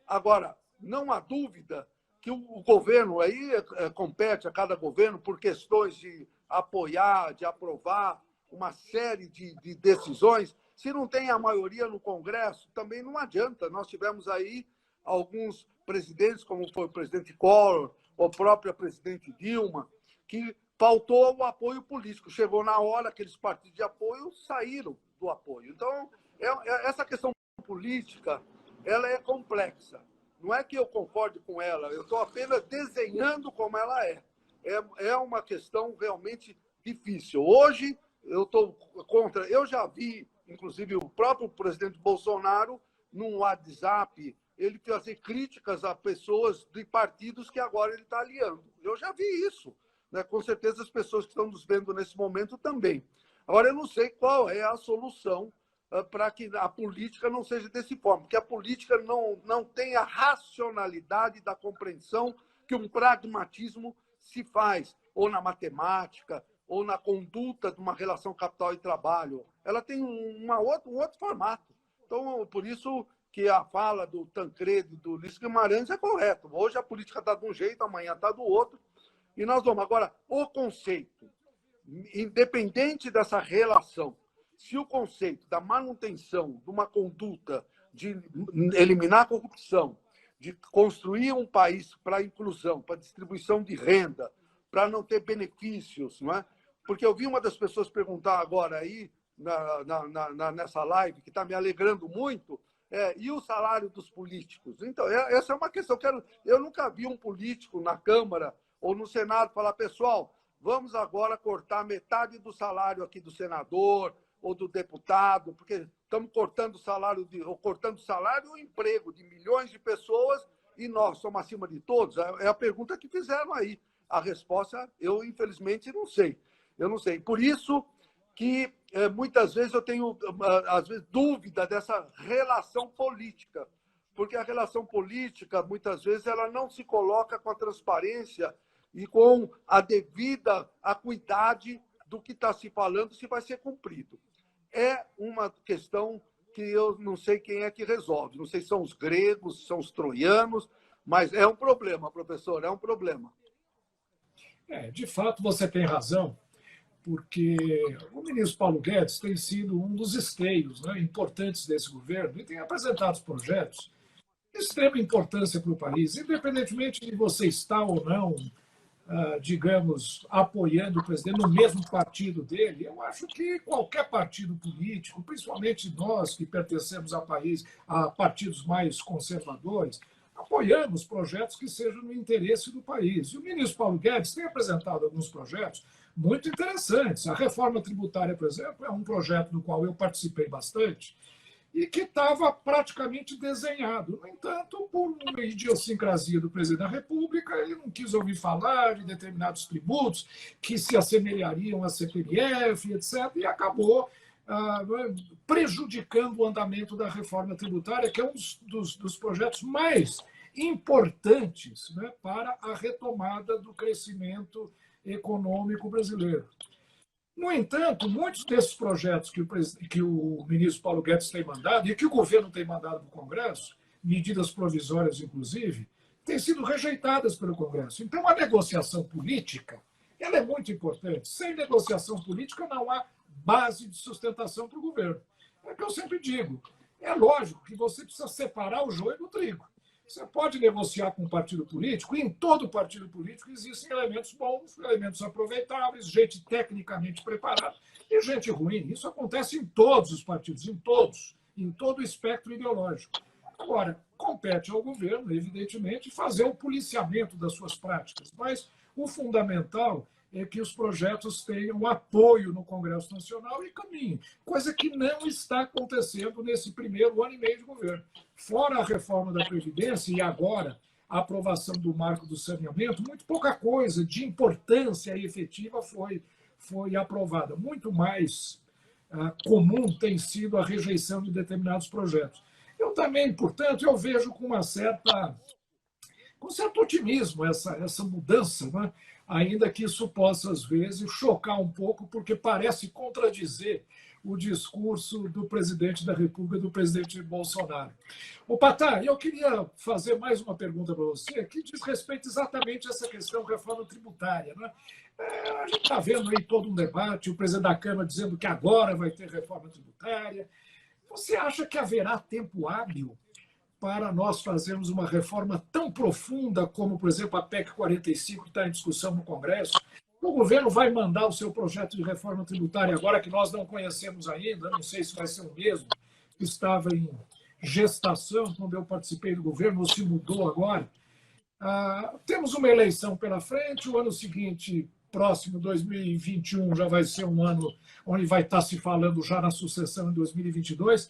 Agora, não há dúvida que o governo, aí compete a cada governo por questões de apoiar, de aprovar uma série de decisões. Se não tem a maioria no Congresso, também não adianta. Nós tivemos aí alguns presidentes, como foi o presidente Collor, ou a própria presidente Dilma, que faltou o apoio político. Chegou na hora, aqueles partidos de apoio saíram do apoio. Então, essa questão política, ela é complexa. Não é que eu concorde com ela, eu estou apenas desenhando como ela é. É uma questão realmente difícil. Hoje, eu estou contra. Eu já vi, inclusive, o próprio presidente Bolsonaro, num WhatsApp, ele fazer críticas a pessoas de partidos que agora ele está aliando. Eu já vi isso. Né? Com certeza as pessoas que estão nos vendo nesse momento também. Agora, eu não sei qual é a solução para que a política não seja desse forma, porque a política não tem a racionalidade da compreensão que um pragmatismo se faz, ou na matemática, ou na conduta de uma relação capital e trabalho. Ela tem um outro formato. Então, por isso que a fala do Tancredo e do Ulisses Guimarães é correta. Hoje a política está de um jeito, amanhã está do outro. E nós vamos. Agora, o conceito, independente dessa relação, se o conceito da manutenção de uma conduta de eliminar a corrupção, de construir um país para a inclusão, para a distribuição de renda, para não ter benefícios, não é? Porque eu vi uma das pessoas perguntar agora aí, nessa live, que está me alegrando muito, e o salário dos políticos? Então, essa é uma questão. Eu nunca vi um político na Câmara ou no Senado falar, pessoal, vamos agora cortar metade do salário aqui do senador ou do deputado, porque estamos cortando o salário e o emprego de milhões de pessoas e nós somos acima de todos? É a pergunta que fizeram aí. A resposta, eu, infelizmente, não sei. Eu não sei. Por isso que muitas vezes eu tenho, às vezes, dúvida dessa relação política, porque a relação política, muitas vezes, ela não se coloca com a transparência e com a devida acuidade do que está se falando, se vai ser cumprido. É uma questão que eu não sei quem é que resolve. Não sei se são os gregos, se são os troianos, mas é um problema, professor, é um problema. De fato, você tem razão, porque o ministro Paulo Guedes tem sido um dos esteios, né, importantes desse governo e tem apresentado projetos de extrema importância para o país, independentemente de você estar ou não, digamos, apoiando o presidente no mesmo partido dele. Eu acho que qualquer partido político, principalmente nós que pertencemos a partidos mais conservadores, apoiamos projetos que sejam no interesse do país. E o ministro Paulo Guedes tem apresentado alguns projetos muito interessantes. A reforma tributária, por exemplo, é um projeto do qual eu participei bastante e que estava praticamente desenhado. No entanto, por uma idiosincrasia do presidente da República, ele não quis ouvir falar de determinados tributos que se assemelhariam à CPMF, etc., e acabou prejudicando o andamento da reforma tributária, que é um dos projetos mais importantes, né, para a retomada do crescimento econômico brasileiro. No entanto, muitos desses projetos que o ministro Paulo Guedes tem mandado e que o governo tem mandado para o Congresso, medidas provisórias, inclusive, têm sido rejeitadas pelo Congresso. Então, a negociação política ela é muito importante. Sem negociação política, não há base de sustentação para o governo. É o que eu sempre digo. É lógico que você precisa separar o joio do trigo. Você pode negociar com um partido político, e em todo partido político existem elementos bons, elementos aproveitáveis, gente tecnicamente preparada e gente ruim. Isso acontece em todos os partidos, em todo o espectro ideológico. Agora, compete ao governo, evidentemente, fazer o policiamento das suas práticas, mas o fundamental é que os projetos tenham apoio no Congresso Nacional e caminhem, coisa que não está acontecendo nesse primeiro ano e meio de governo. Fora a reforma da Previdência e agora a aprovação do marco do saneamento, muito pouca coisa de importância efetiva foi aprovada. Muito mais comum tem sido a rejeição de determinados projetos. Eu também, portanto, eu vejo com certo otimismo essa mudança, né? Ainda que isso possa, às vezes, chocar um pouco, porque parece contradizer o discurso do presidente da República, do presidente Bolsonaro. Ô, Patá, eu queria fazer mais uma pergunta para você, que diz respeito exatamente a essa questão da reforma tributária, né? A gente está vendo aí todo um debate, o presidente da Câmara dizendo que agora vai ter reforma tributária. Você acha que haverá tempo hábil para nós fazermos uma reforma tão profunda como, por exemplo, a PEC 45, que está em discussão no Congresso? O governo vai mandar o seu projeto de reforma tributária agora, que nós não conhecemos ainda, não sei se vai ser o mesmo, que estava em gestação quando eu participei do governo, ou se mudou agora. Temos uma eleição pela frente, o ano seguinte próximo, 2021, já vai ser um ano onde vai estar se falando já na sucessão em 2022.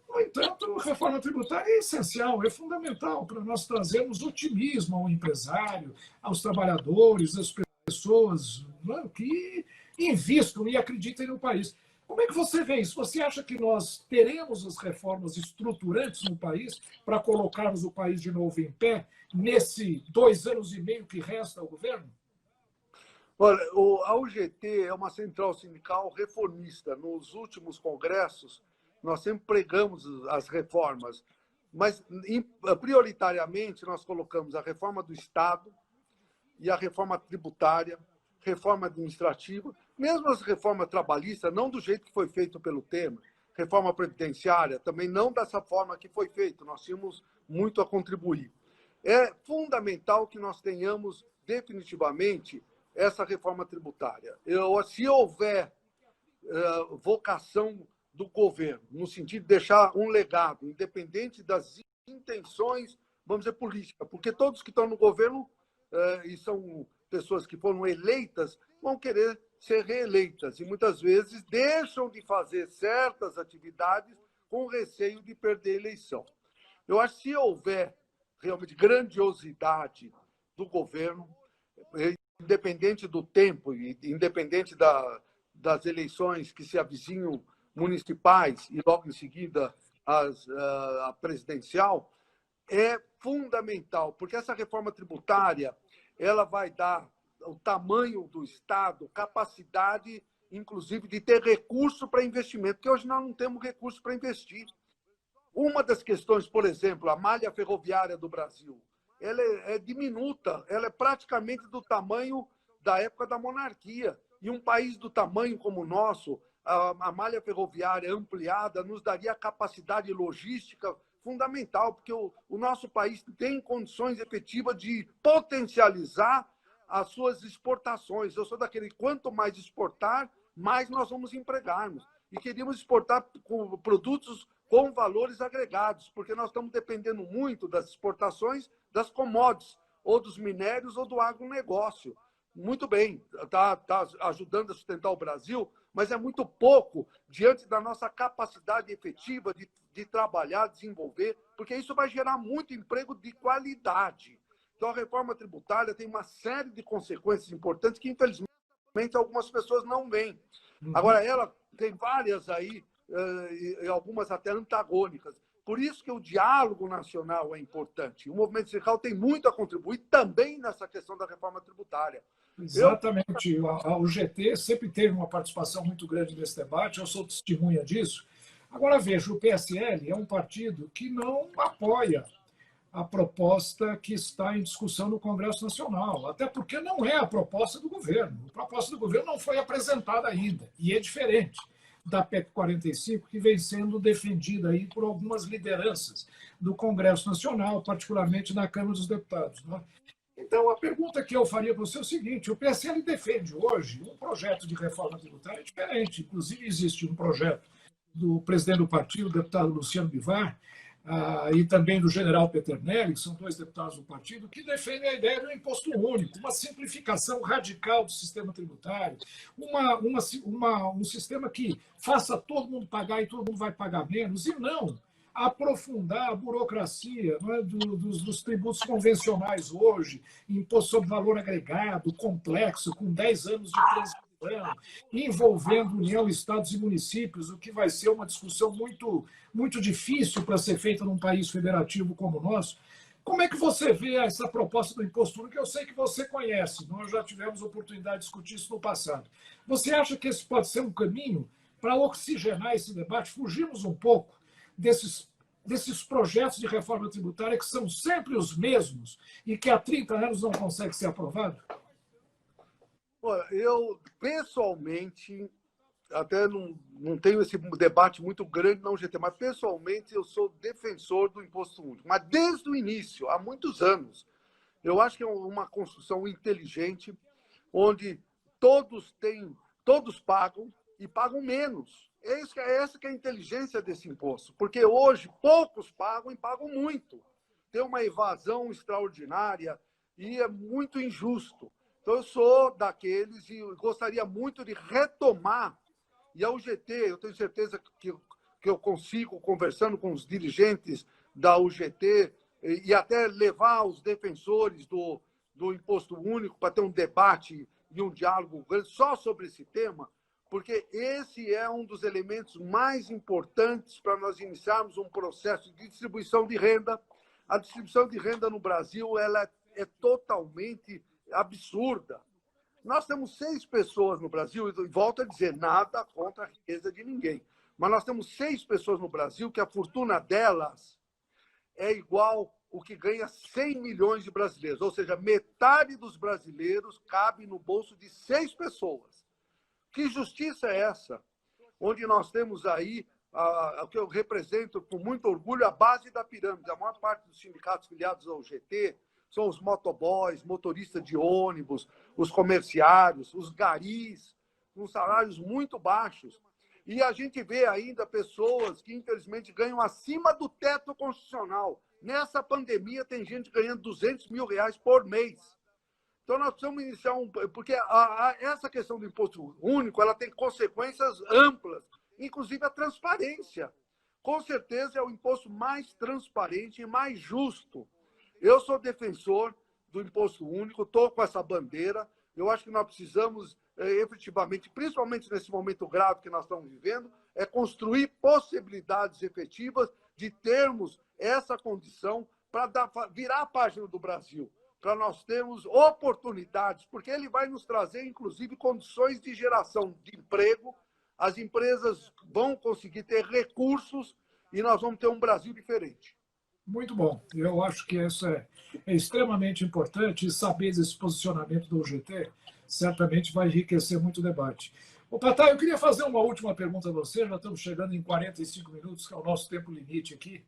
No entanto, a reforma tributária é essencial, é fundamental para nós trazermos otimismo ao empresário, aos trabalhadores, às pessoas, né, que investam e acreditem no país. Como é que você vê isso? Você acha que nós teremos as reformas estruturantes no país para colocarmos o país de novo em pé nesse 2 anos e meio que resta ao governo? Olha, a UGT é uma central sindical reformista. Nos últimos congressos, nós sempre pregamos as reformas, mas prioritariamente nós colocamos a reforma do Estado e a reforma tributária, reforma administrativa, mesmo as reformas trabalhistas, não do jeito que foi feito pelo Temer, reforma previdenciária, também não dessa forma que foi feito, nós tínhamos muito a contribuir. É fundamental que nós tenhamos definitivamente essa reforma tributária. Se houver vocação do governo, no sentido de deixar um legado, independente das intenções, vamos dizer, políticas, porque todos que estão no governo e são pessoas que foram eleitas, vão querer ser reeleitas e muitas vezes deixam de fazer certas atividades com receio de perder a eleição. Eu acho que se houver realmente grandiosidade do governo, independente do tempo e independente das eleições que se avizinham municipais e logo em seguida a presidencial, é fundamental, porque essa reforma tributária ela vai dar o tamanho do Estado, capacidade, inclusive, de ter recurso para investimento, porque hoje nós não temos recurso para investir. Uma das questões, por exemplo, a malha ferroviária do Brasil, ela é diminuta, ela é praticamente do tamanho da época da monarquia. E um país do tamanho como o nosso, a malha ferroviária ampliada nos daria capacidade logística fundamental, porque o nosso país tem condições efetivas de potencializar as suas exportações. Eu sou daquele, quanto mais exportar, mais nós vamos empregarmos. E queríamos exportar produtos com valores agregados, porque nós estamos dependendo muito das exportações das commodities, ou dos minérios, ou do agronegócio. Muito bem, está ajudando a sustentar o Brasil, mas é muito pouco diante da nossa capacidade efetiva de trabalhar, desenvolver, porque isso vai gerar muito emprego de qualidade. Então, a reforma tributária tem uma série de consequências importantes que, infelizmente, algumas pessoas não veem. Agora, ela tem várias aí, e algumas até antagônicas. Por isso que o diálogo nacional é importante. O movimento sindical tem muito a contribuir também nessa questão da reforma tributária. Exatamente. A UGT sempre teve uma participação muito grande nesse debate, eu sou testemunha disso. Agora, veja, o PSL é um partido que não apoia a proposta que está em discussão no Congresso Nacional, até porque não é a proposta do governo. A proposta do governo não foi apresentada ainda, e é diferente da PEC 45, que vem sendo defendida aí por algumas lideranças do Congresso Nacional, particularmente na Câmara dos Deputados. Né? Então, a pergunta que eu faria para você é o seguinte: o PSL defende hoje um projeto de reforma tributária diferente. Inclusive, existe um projeto do presidente do partido, o deputado Luciano Bivar, e também do general Peternelli, que são 2 deputados do partido, que defendem a ideia do imposto único, uma simplificação radical do sistema tributário, um sistema que faça todo mundo pagar e todo mundo vai pagar menos, e não aprofundar a burocracia, não é, dos tributos convencionais hoje, imposto sobre valor agregado, complexo, com 10 anos de transição, envolvendo União, estados e municípios, o que vai ser uma discussão muito difícil para ser feita num país federativo como o nosso. Como é que você vê essa proposta do imposto único? Eu sei que você conhece, nós já tivemos oportunidade de discutir isso no passado. Você acha que esse pode ser um caminho para oxigenar esse debate, fugirmos um pouco desses projetos de reforma tributária que são sempre os mesmos e que há 30 anos não conseguem ser aprovados? Eu, pessoalmente, até não tenho esse debate muito grande na UGT, mas, pessoalmente, eu sou defensor do imposto único. Mas, desde o início, há muitos anos, eu acho que é uma construção inteligente, onde todos pagam e pagam menos. Essa que é a inteligência desse imposto, porque hoje poucos pagam e pagam muito. Tem uma evasão extraordinária e é muito injusto. Então, eu sou daqueles e gostaria muito de retomar, e a UGT, eu tenho certeza que eu consigo, conversando com os dirigentes da UGT, e até levar os defensores do Imposto Único para ter um debate e um diálogo só sobre esse tema, porque esse é um dos elementos mais importantes para nós iniciarmos um processo de distribuição de renda. A distribuição de renda no Brasil ela é totalmente absurda. Nós temos 6 pessoas no Brasil, e volto a dizer, nada contra a riqueza de ninguém, mas nós temos 6 pessoas no Brasil que a fortuna delas é igual o que ganha 100 milhões de brasileiros, ou seja, metade dos brasileiros cabe no bolso de 6 pessoas. Que justiça é essa? Onde nós temos aí, o que eu represento com muito orgulho, a base da pirâmide. A maior parte dos sindicatos filiados ao GT são os motoboys, motoristas de ônibus, os comerciários, os garis, com salários muito baixos. E a gente vê ainda pessoas que, infelizmente, ganham acima do teto constitucional. Nessa pandemia, tem gente ganhando R$200 mil por mês. Então, nós precisamos iniciar porque essa questão do imposto único ela tem consequências amplas, inclusive a transparência. Com certeza, é o imposto mais transparente e mais justo. Eu sou defensor do imposto único, estou com essa bandeira. Eu acho que nós precisamos, efetivamente, principalmente nesse momento grave que nós estamos vivendo, é construir possibilidades efetivas de termos essa condição para virar a página do Brasil, para nós termos oportunidades, porque ele vai nos trazer, inclusive, condições de geração de emprego, as empresas vão conseguir ter recursos e nós vamos ter um Brasil diferente. Muito bom. Eu acho que isso é extremamente importante e saber desse posicionamento do UGT certamente vai enriquecer muito o debate. Ô, Patay, eu queria fazer uma última pergunta a você, já estamos chegando em 45 minutos, que é o nosso tempo limite aqui.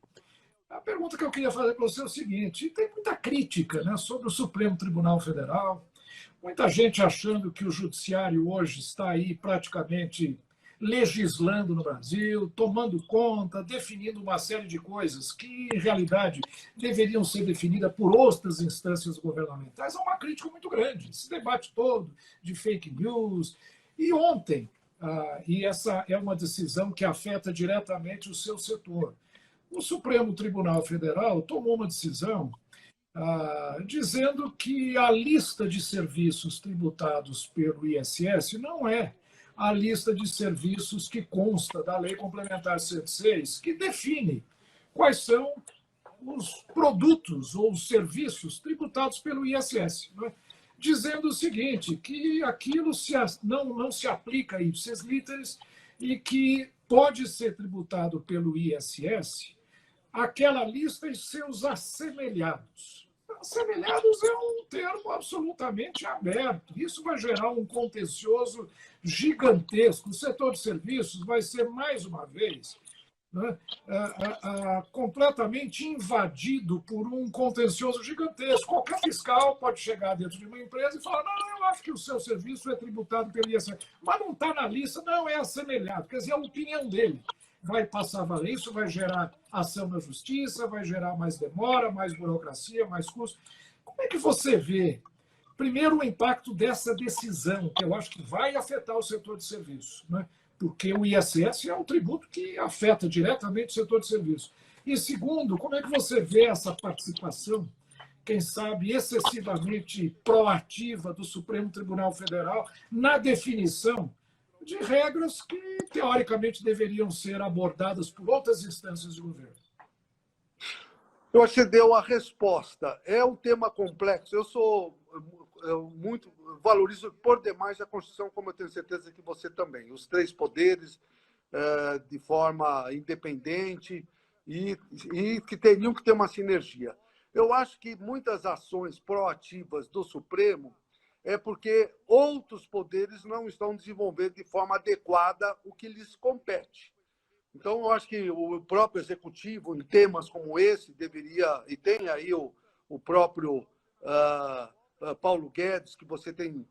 A pergunta que eu queria fazer para você é o seguinte: tem muita crítica, né, sobre o Supremo Tribunal Federal, muita gente achando que o judiciário hoje está aí praticamente legislando no Brasil, tomando conta, definindo uma série de coisas que, em realidade, deveriam ser definidas por outras instâncias governamentais. É uma crítica muito grande, esse debate todo de fake news. E ontem, e essa é uma decisão que afeta diretamente o seu setor, o Supremo Tribunal Federal tomou uma decisão dizendo que a lista de serviços tributados pelo ISS não é a lista de serviços que consta da Lei Complementar 106, que define quais são os produtos ou os serviços tributados pelo ISS, né? Dizendo o seguinte, que aquilo não se aplica a ipsis literis e que pode ser tributado pelo ISS aquela lista e seus assemelhados. Assemelhados é um termo absolutamente aberto. Isso vai gerar um contencioso gigantesco. O setor de serviços vai ser, mais uma vez, né, completamente invadido por um contencioso gigantesco. Qualquer fiscal pode chegar dentro de uma empresa e falar: não, eu acho que o seu serviço é tributado pelo ISS, mas não está na lista, não, é assemelhado. Quer dizer, a opinião dele vai passar a valer, isso vai gerar ação na justiça, vai gerar mais demora, mais burocracia, mais custo. Como é que você vê, primeiro, o impacto dessa decisão, que eu acho que vai afetar o setor de serviços, né? Porque o ISS é um tributo que afeta diretamente o setor de serviços. E segundo, como é que você vê essa participação, quem sabe, excessivamente proativa do Supremo Tribunal Federal na definição de regras que, teoricamente, deveriam ser abordadas por outras instâncias de governo? Eu acho que você deu a resposta. É um tema complexo. Eu valorizo por demais a Constituição, como eu tenho certeza que você também. Os 3 poderes de forma independente e que teriam que ter uma sinergia. Eu acho que muitas ações proativas do Supremo é porque outros poderes não estão desenvolvendo de forma adequada o que lhes compete. Então, eu acho que o próprio Executivo, em temas como esse, deveria, e tem aí o próprio Paulo Guedes, que você tem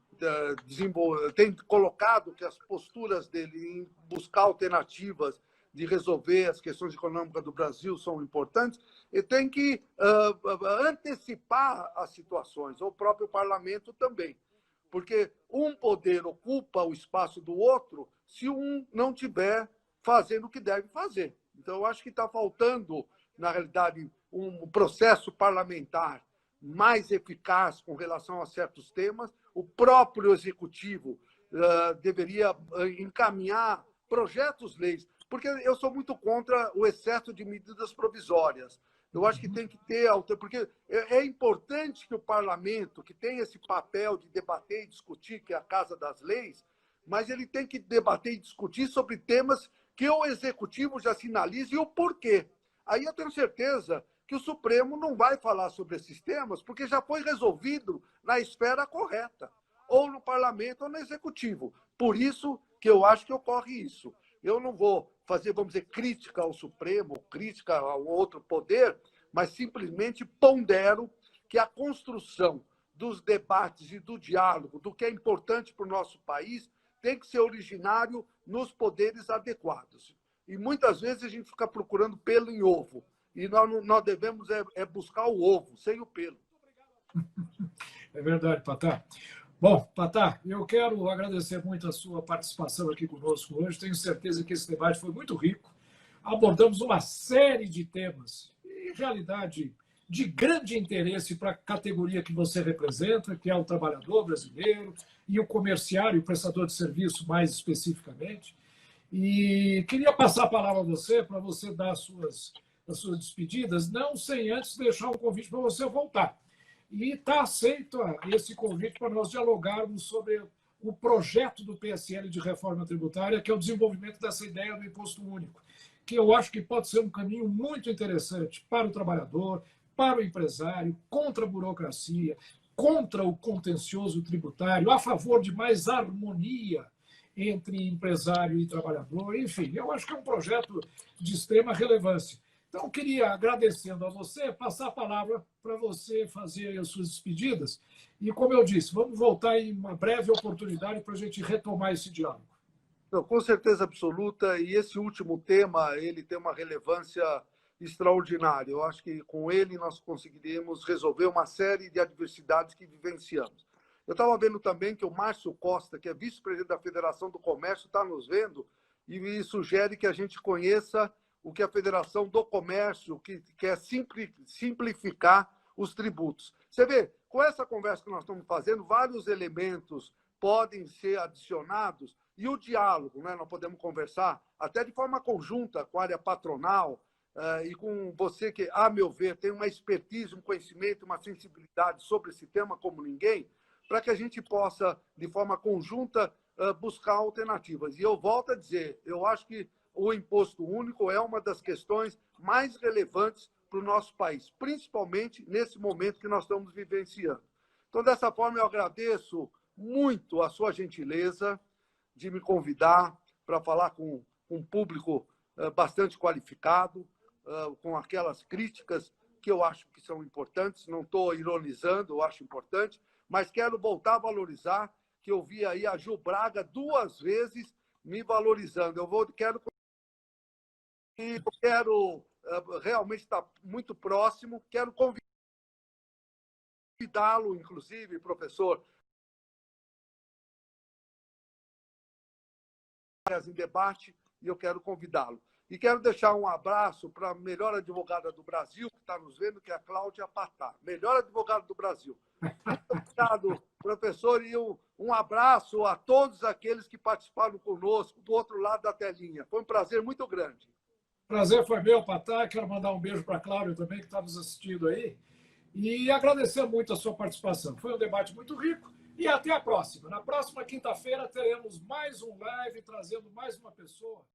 colocado que as posturas dele em buscar alternativas de resolver as questões econômicas do Brasil são importantes, e tem que antecipar as situações, o próprio parlamento também. porque um poder ocupa o espaço do outro se um não estiver fazendo o que deve fazer. Então, eu acho que está faltando, na realidade, um processo parlamentar mais eficaz com relação a certos temas. O próprio executivo deveria encaminhar projetos-leis, porque eu sou muito contra o excesso de medidas provisórias. Eu acho que tem que ter, porque é importante que o parlamento, que tem esse papel de debater e discutir, que é a Casa das Leis, mas ele tem que debater e discutir sobre temas que o executivo já sinalize e o porquê. Aí eu tenho certeza que o Supremo não vai falar sobre esses temas, porque já foi resolvido na esfera correta, ou no parlamento ou no executivo. Por isso que eu acho que ocorre isso. Eu não vou fazer, vamos dizer, crítica ao Supremo, crítica ao outro poder, mas simplesmente pondero que a construção dos debates e do diálogo, do que é importante para o nosso país, tem que ser originário nos poderes adequados. E muitas vezes a gente fica procurando pelo em ovo. E nós devemos buscar o ovo, sem o pelo. É verdade, Patá. Bom, Patá, eu quero agradecer muito a sua participação aqui conosco hoje. Tenho certeza que esse debate foi muito rico. Abordamos uma série de temas, em realidade, de grande interesse para a categoria que você representa, que é o trabalhador brasileiro e o comerciário, o prestador de serviço, mais especificamente. E queria passar a palavra a você, para você dar as suas despedidas, não sem antes deixar um convite para você voltar. E está aceito esse convite para nós dialogarmos sobre o projeto do PSL de reforma tributária, que é o desenvolvimento dessa ideia do imposto único, que eu acho que pode ser um caminho muito interessante para o trabalhador, para o empresário, contra a burocracia, contra o contencioso tributário, a favor de mais harmonia entre empresário e trabalhador. Enfim, eu acho que é um projeto de extrema relevância. Então, eu queria, agradecendo a você, passar a palavra para você fazer as suas despedidas. E, como eu disse, vamos voltar em uma breve oportunidade para a gente retomar esse diálogo. Não, com certeza absoluta. E esse último tema, ele tem uma relevância extraordinária. Eu acho que com ele nós conseguiríamos resolver uma série de adversidades que vivenciamos. Eu estava vendo também que o Márcio Costa, que é vice-presidente da Federação do Comércio, está nos vendo e me sugere que a gente conheça o que a Federação do Comércio que quer simplificar os tributos. Você vê, com essa conversa que nós estamos fazendo, vários elementos podem ser adicionados e o diálogo, né? Nós podemos conversar até de forma conjunta com a área patronal e com você que, a meu ver, tem uma expertise, um conhecimento, uma sensibilidade sobre esse tema como ninguém, para que a gente possa, de forma conjunta, buscar alternativas. E eu volto a dizer, eu acho que o imposto único é uma das questões mais relevantes para o nosso país, principalmente nesse momento que nós estamos vivenciando. Então, dessa forma, eu agradeço muito a sua gentileza de me convidar para falar com um público bastante qualificado, com aquelas críticas que eu acho que são importantes, não estou ironizando, eu acho importante, mas quero voltar a valorizar, que eu vi aí a Ju Braga 2 vezes me valorizando. Eu quero realmente estar muito próximo, quero convidá-lo, inclusive, professor, em debate, e eu quero convidá-lo. E quero deixar um abraço para a melhor advogada do Brasil, que está nos vendo, que é a Cláudia Patá, melhor advogada do Brasil. Muito obrigado, professor, e um abraço a todos aqueles que participaram conosco do outro lado da telinha. Foi um prazer muito grande. Prazer foi meu, Patá. Quero mandar um beijo para a Cláudia também, que está nos assistindo aí. E agradecer muito a sua participação. Foi um debate muito rico. E até a próxima. Na próxima quinta-feira teremos mais um live trazendo mais uma pessoa.